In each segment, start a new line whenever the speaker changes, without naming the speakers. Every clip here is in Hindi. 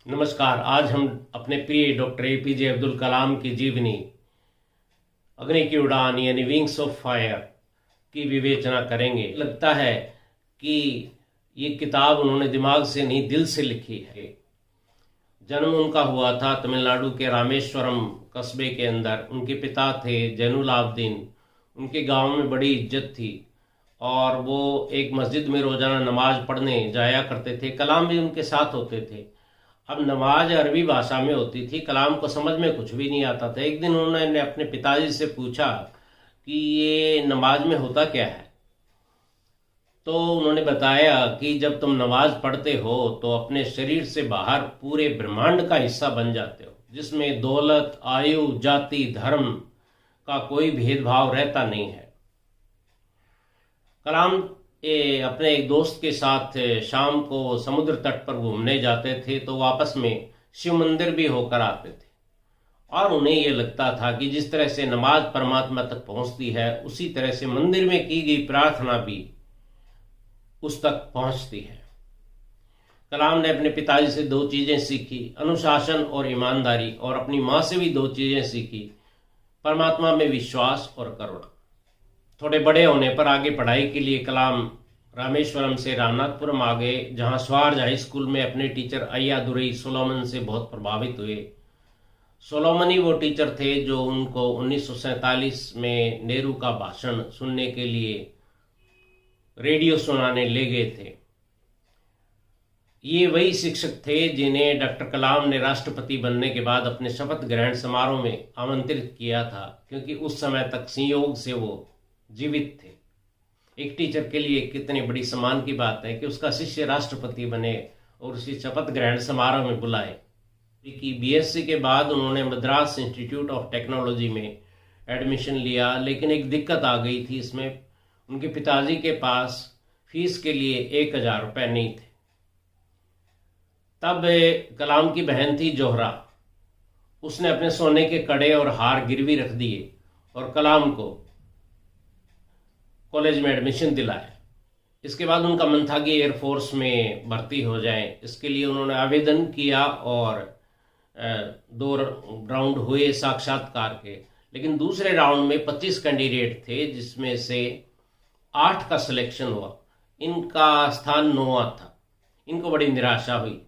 नमस्कार। आज हम अपने प्रिय डॉक्टर एपीजे अब्दुल कलाम की जीवनी अग्नि की उड़ान यानी विंग्स ऑफ फायर की विवेचना करेंगे। लगता है कि ये किताब उन्होंने दिमाग से नहीं दिल से लिखी है। जन्म उनका हुआ था तमिलनाडु के रामेश्वरम कस्बे के अंदर। उनके पिता थे जैनुल आबदीन। उनके गांव में बड़ी इज्जत थी और वो एक मस्जिद में रोज़ाना नमाज पढ़ने जाया करते थे। कलाम भी उनके साथ होते थे। अब नमाज अरबी भाषा में होती थी। कलाम को समझ में कुछ भी नहीं आता था। एक दिन उन्होंने अपने पिताजी से पूछा कि ये नमाज में होता क्या है। तो उन्होंने बताया कि जब तुम नमाज पढ़ते हो तो अपने शरीर से बाहर पूरे ब्रह्मांड का हिस्सा बन जाते हो, जिसमें दौलत, आयु, जाति, धर्म का कोई भेदभाव रहता नहीं है। कलाम अपने एक दोस्त के साथ शाम को समुद्र तट पर घूमने जाते थे तो वापस में शिव मंदिर भी होकर आते थे और उन्हें यह लगता था कि जिस तरह से नमाज परमात्मा तक पहुंचती है उसी तरह से मंदिर में की गई प्रार्थना भी उस तक पहुंचती है। कलाम ने अपने पिताजी से दो चीजें सीखी, अनुशासन और ईमानदारी, और अपनी माँ से भी दो चीजें सीखी, परमात्मा में विश्वास और करुणा। थोड़े बड़े होने पर आगे पढ़ाई के लिए कलाम रामेश्वरम से रामनाथपुरम आ गए, जहां स्वार्ज हाई स्कूल में अपने टीचर अय्यादुरई सोलोमन से बहुत प्रभावित हुए। सोलोमन ही वो टीचर थे जो उनको 1947 में नेहरू का भाषण सुनने के लिए रेडियो सुनाने ले गए थे। ये वही शिक्षक थे जिन्हें डॉक्टर कलाम ने राष्ट्रपति बनने के बाद अपने शपथ ग्रहण समारोह में आमंत्रित किया था, क्योंकि उस समय तक संयोग से वो जीवित थे। एक टीचर के लिए कितनी बड़ी सम्मान की बात है कि उसका शिष्य राष्ट्रपति बने और उसी शपथ ग्रहण समारोह में बुलाए। कि बीएससी के बाद उन्होंने मद्रास इंस्टीट्यूट ऑफ टेक्नोलॉजी में एडमिशन लिया, लेकिन एक दिक्कत आ गई थी इसमें। उनके पिताजी के पास फीस के लिए 1000 रुपये नहीं थे। तब कलाम की बहन थी जोहरा। उसने अपने सोने के कड़े और हार गिरवी रख दिए और कलाम को कॉलेज में एडमिशन दिलाया। इसके बाद उनका मन था कि एयरफोर्स में भर्ती हो जाएं। इसके लिए उन्होंने आवेदन किया और 2 राउंड हुए साक्षात्कार के, लेकिन दूसरे राउंड में 25 कैंडिडेट थे, जिसमें से 8 का सिलेक्शन हुआ। इनका स्थान 9वां था। इनको बड़ी निराशा हुई।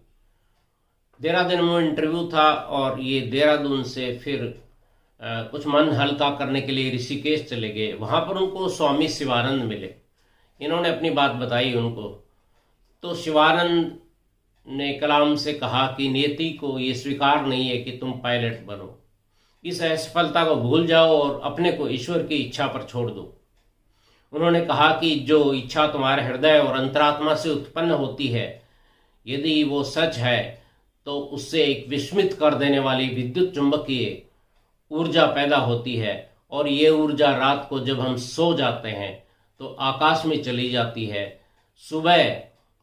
देहरादून में इंटरव्यू था और ये देहरादून से फिर कुछ मन हल्का करने के लिए ऋषिकेश चले गए। वहां पर उनको स्वामी शिवानंद मिले। इन्होंने अपनी बात बताई उनको। तो शिवानंद ने कलाम से कहा कि नियति को ये स्वीकार नहीं है कि तुम पायलट बनो। इस असफलता को भूल जाओ और अपने को ईश्वर की इच्छा पर छोड़ दो। उन्होंने कहा कि जो इच्छा तुम्हारे हृदय और अंतरात्मा से उत्पन्न होती है, यदि वो सच है तो उससे एक विस्मित कर देने वाली विद्युत चुंबकीय ऊर्जा पैदा होती है, और ये ऊर्जा रात को जब हम सो जाते हैं तो आकाश में चली जाती है। सुबह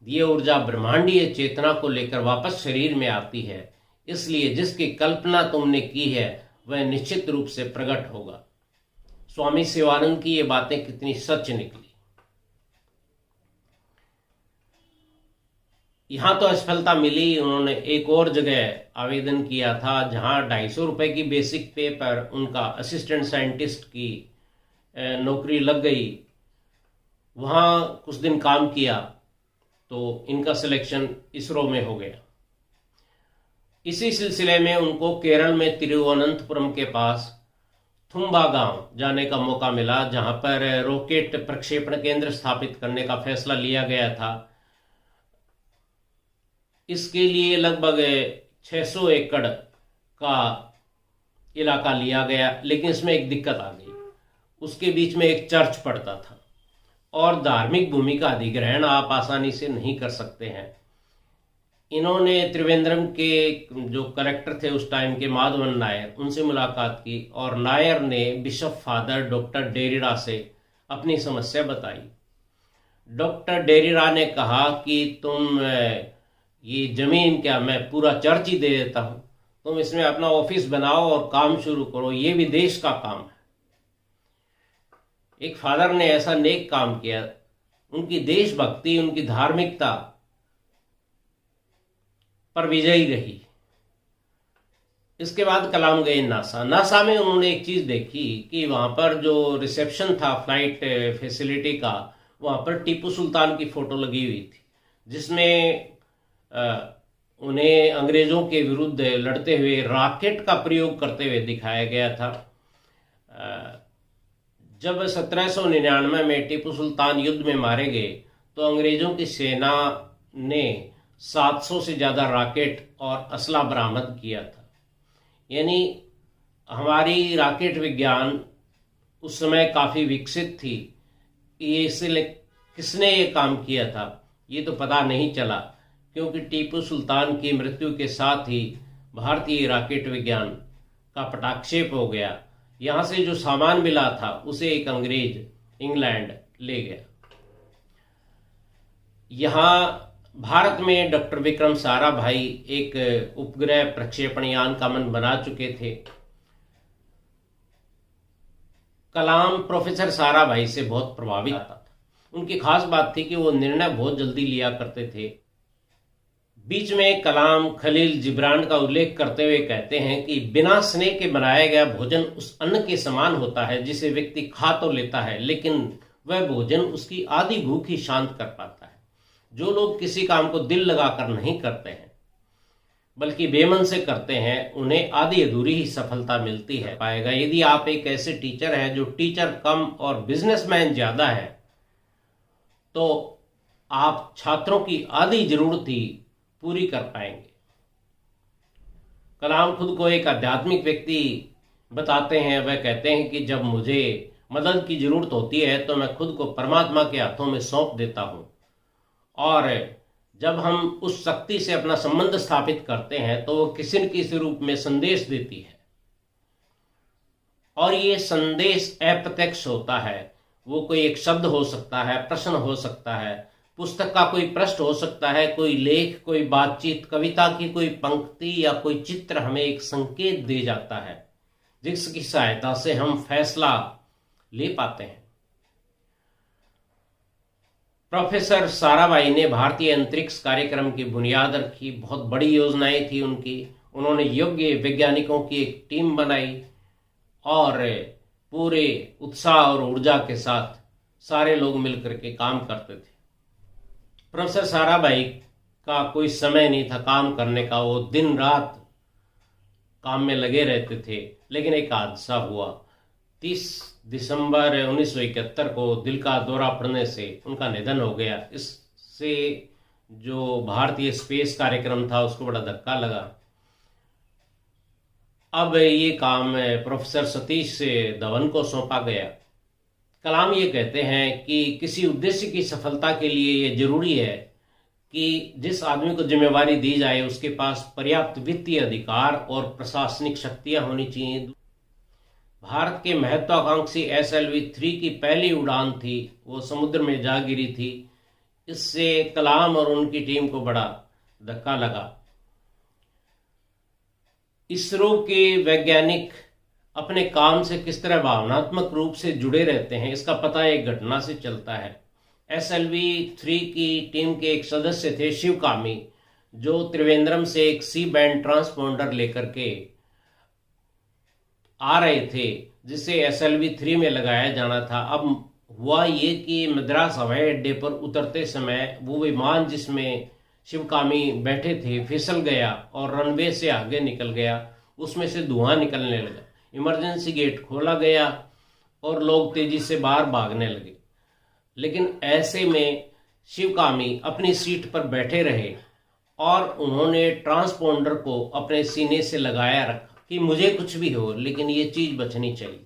ये ऊर्जा ब्रह्मांडीय चेतना को लेकर वापस शरीर में आती है। इसलिए जिसकी कल्पना तुमने की है वह निश्चित रूप से प्रकट होगा। स्वामी शिवानंद की ये बातें कितनी सच निकली। यहाँ तो असफलता मिली। उन्होंने एक और जगह आवेदन किया था जहाँ 250 रुपये की बेसिक पे पर उनका असिस्टेंट साइंटिस्ट की नौकरी लग गई। वहाँ कुछ दिन काम किया तो इनका सिलेक्शन इसरो में हो गया। इसी सिलसिले में उनको केरल में तिरुवनंतपुरम के पास थुम्बा गांव जाने का मौका मिला, जहाँ पर रॉकेट प्रक्षेपण केंद्र स्थापित करने का फैसला लिया गया था। इसके लिए लगभग 600 एकड़ का इलाका लिया गया, लेकिन इसमें एक दिक्कत आ गई। उसके बीच में एक चर्च पड़ता था और धार्मिक भूमि का अधिग्रहण आप आसानी से नहीं कर सकते हैं। इन्होंने त्रिवेंद्रम के जो कलेक्टर थे उस टाइम के, माधवन नायर, उनसे मुलाकात की और नायर ने बिशप फादर डॉक्टर डेरिरा से अपनी समस्या बताई। डॉक्टर डेरिरा ने कहा कि तुम ये जमीन क्या, मैं पूरा चर्च ही दे देता हूं, तुम इसमें अपना ऑफिस बनाओ और काम शुरू करो, ये भी देश का काम है। एक फादर ने ऐसा नेक काम किया। उनकी देशभक्ति, उनकी धार्मिकता पर विजयी रही। इसके बाद कलाम गए नासा। नासा में उन्होंने एक चीज़ देखी कि वहाँ पर जो रिसेप्शन था फ्लाइट फैसिलिटी का, वहाँ पर टीपू सुल्तान की फ़ोटो लगी हुई थी, जिसमें उन्हें अंग्रेज़ों के विरुद्ध लड़ते हुए रॉकेट का प्रयोग करते हुए दिखाया गया था। जब 1799 में टीपू सुल्तान युद्ध में मारे गए तो अंग्रेज़ों की सेना ने 700 से ज़्यादा रॉकेट और असला बरामद किया था। यानी हमारी रॉकेट विज्ञान उस समय काफ़ी विकसित थी। ये इसलिए किसने ये काम किया था ये तो पता नहीं चला, क्योंकि टीपू सुल्तान की मृत्यु के साथ ही भारतीय रॉकेट विज्ञान का पटाक्षेप हो गया। यहाँ से जो सामान मिला था उसे एक अंग्रेज इंग्लैंड ले गया। यहाँ भारत में डॉक्टर विक्रम साराभाई एक उपग्रह प्रक्षेपण यान का मन बना चुके थे। कलाम प्रोफेसर साराभाई से बहुत प्रभावित था। उनकी खास बात थी कि वो निर्णय बहुत जल्दी लिया करते थे। बीच में कलाम खलील जिब्रान का उल्लेख करते हुए कहते हैं कि बिना स्नेह के बनाया गया भोजन उस अन्न के समान होता है जिसे व्यक्ति खा तो लेता है, लेकिन वह भोजन उसकी आधी भूख ही शांत कर पाता है। जो लोग किसी काम को दिल लगाकर नहीं करते हैं बल्कि बेमन से करते हैं, उन्हें आधी अधूरी ही सफलता मिलती है पाएगा। यदि आप एक ऐसे टीचर हैं जो टीचर कम और बिजनेसमैन ज्यादा है, तो आप छात्रों की आधी जरूरत ही पूरी कर पाएंगे। कलाम खुद को एक आध्यात्मिक व्यक्ति बताते हैं। वह कहते हैं कि जब मुझे मदद की जरूरत होती है तो मैं खुद को परमात्मा के हाथों में सौंप देता हूँ, और जब हम उस शक्ति से अपना संबंध स्थापित करते हैं तो वो किसी न किसी रूप में संदेश देती है, और ये संदेश अप्रत्यक्ष होता है। वो कोई एक शब्द हो सकता है, प्रश्न हो सकता है, पुस्तक का कोई पृष्ठ हो सकता है, कोई लेख, कोई बातचीत, कविता की कोई पंक्ति या कोई चित्र हमें एक संकेत दे जाता है जिसकी सहायता से हम फैसला ले पाते हैं। प्रोफेसर साराभाई ने भारतीय अंतरिक्ष कार्यक्रम की बुनियाद रखी। बहुत बड़ी योजनाएं थी उनकी। उन्होंने योग्य वैज्ञानिकों की एक टीम बनाई और पूरे उत्साह और ऊर्जा के साथ सारे लोग मिलकर के काम करते थे। प्रोफेसर साराभाई का कोई समय नहीं था काम करने का, वो दिन रात काम में लगे रहते थे। लेकिन एक हादसा हुआ। 30 दिसंबर 1971 को दिल का दौरा पड़ने से उनका निधन हो गया। इससे जो भारतीय स्पेस कार्यक्रम था उसको बड़ा धक्का लगा। अब ये काम प्रोफेसर सतीश धवन को सौंपा गया। कलाम ये कहते हैं कि किसी उद्देश्य की सफलता के लिए ये जरूरी है कि जिस आदमी को जिम्मेवारी दी जाए उसके पास पर्याप्त वित्तीय अधिकार और प्रशासनिक शक्तियां होनी चाहिए। भारत के महत्वाकांक्षी SLV-3 की पहली उड़ान थी, वो समुद्र में जा गिरी थी। इससे कलाम और उनकी टीम को बड़ा धक्का लगा। इसरो के वैज्ञानिक अपने काम से किस तरह भावनात्मक रूप से जुड़े रहते हैं इसका पता एक घटना से चलता है। SLV-3 की टीम के एक सदस्य थे शिवकामी, जो त्रिवेंद्रम से एक सी बैंड ट्रांसपोंडर लेकर के आ रहे थे जिसे SLV-3 में लगाया जाना था। अब हुआ ये कि मद्रास हवाई अड्डे पर उतरते समय वो विमान जिसमें शिवकामी बैठे थे फिसल गया और रनवे से आगे निकल गया। उसमें से धुआं निकलने लगा। इमरजेंसी गेट खोला गया और लोग तेजी से बाहर भागने लगे। लेकिन ऐसे में शिवकामी अपनी सीट पर बैठे रहे और उन्होंने ट्रांसपोंडर को अपने सीने से लगाया रखा कि मुझे कुछ भी हो लेकिन ये चीज बचनी चाहिए।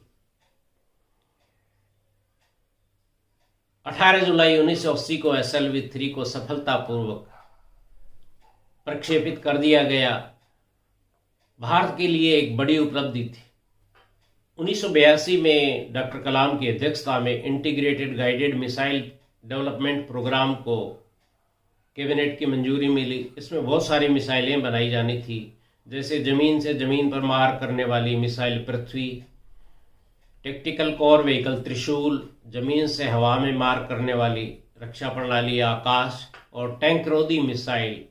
18 जुलाई 1980 को SLV-3 को सफलतापूर्वक प्रक्षेपित कर दिया गया। भारत के लिए एक बड़ी उपलब्धि थी। 1982 में डॉक्टर कलाम की अध्यक्षता में integrated guided missile development program को कैबिनेट की मंजूरी मिली। इसमें बहुत सारी मिसाइलें बनाई जानी थी, जैसे जमीन से जमीन पर मार करने वाली मिसाइल पृथ्वी, टेक्टिकल कोर व्हीकल त्रिशूल, जमीन से हवा में मार करने वाली रक्षा प्रणाली आकाश, और टैंक रोधी मिसाइल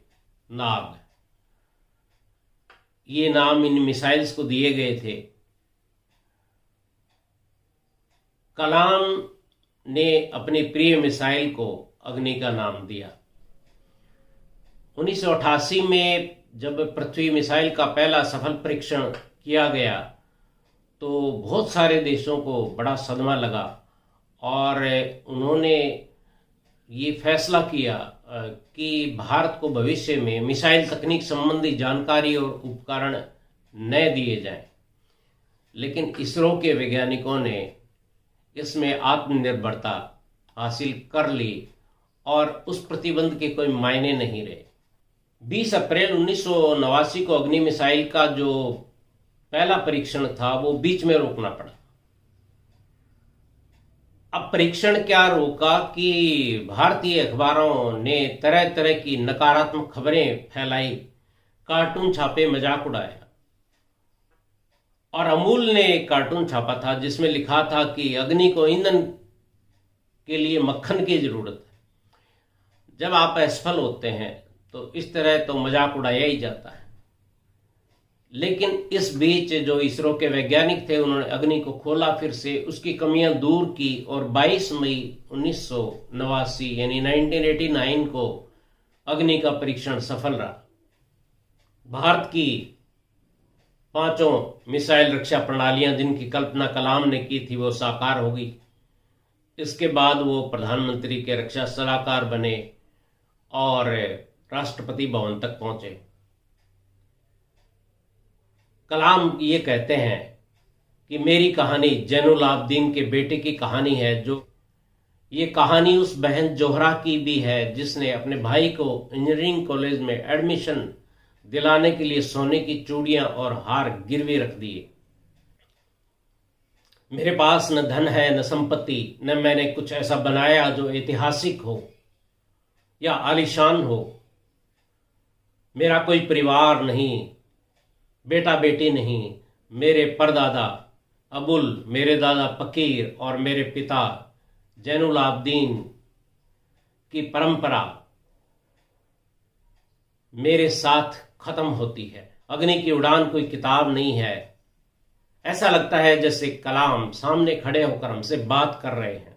नाग। ये नाम इन मिसाइल्स को दिए गए थे। कलाम ने अपनी प्रिय मिसाइल को अग्नि का नाम दिया। 1988 में जब पृथ्वी मिसाइल का पहला सफल परीक्षण किया गया तो बहुत सारे देशों को बड़ा सदमा लगा और उन्होंने ये फैसला किया कि भारत को भविष्य में मिसाइल तकनीक संबंधी जानकारी और उपकरण न दिए जाएं। लेकिन इसरो के वैज्ञानिकों ने इसमें आत्मनिर्भरता हासिल कर ली और उस प्रतिबंध के कोई मायने नहीं रहे। 20 अप्रैल 1989 को अग्नि मिसाइल का जो पहला परीक्षण था वो बीच में रोकना पड़ा। अब परीक्षण क्या रोका कि भारतीय अखबारों ने तरह तरह की नकारात्मक खबरें फैलाई, कार्टून छापे, मजाक उड़ाया। और अमूल ने एक कार्टून छापा था जिसमें लिखा था कि अग्नि को ईंधन के लिए मक्खन की जरूरत है। जब आप असफल होते हैं तो इस तरह तो मजाक उड़ाया ही जाता है। लेकिन इस बीच जो इसरो के वैज्ञानिक थे उन्होंने अग्नि को खोला, फिर से उसकी कमियां दूर की और 22 मई 1989 यानी 1989 को अग्नि का परीक्षण सफल रहा। भारत की 5 मिसाइल रक्षा प्रणालियां जिनकी कल्पना कलाम ने की थी वो साकार हो गई। इसके बाद वो प्रधानमंत्री के रक्षा सलाहकार बने और राष्ट्रपति भवन तक पहुंचे। कलाम ये कहते हैं कि मेरी कहानी जैनुल आबदीन के बेटे की कहानी है। जो ये कहानी उस बहन जोहरा की भी है जिसने अपने भाई को इंजीनियरिंग कॉलेज में एडमिशन दिलाने के लिए सोने की चूड़ियां और हार गिरवी रख दिए। मेरे पास न धन है न संपत्ति, न मैंने कुछ ऐसा बनाया जो ऐतिहासिक हो या आलीशान हो। मेरा कोई परिवार नहीं, बेटा बेटी नहीं। मेरे परदादा अबुल, मेरे दादा फकीर और मेरे पिता जैनुल आबदीन की परंपरा मेरे साथ खत्म होती है। अग्नि की उड़ान कोई किताब नहीं है। ऐसा लगता है जैसे कलाम सामने खड़े होकर हमसे बात कर रहे हैं।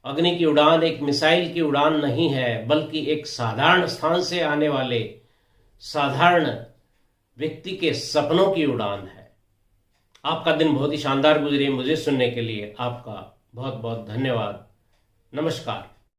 अग्नि की उड़ान एक मिसाइल की उड़ान नहीं है, बल्कि एक साधारण स्थान से आने वाले साधारण व्यक्ति के सपनों की उड़ान है। आपका दिन बहुत ही शानदार गुजरे। मुझे सुनने के लिए आपका बहुत बहुत धन्यवाद। नमस्कार।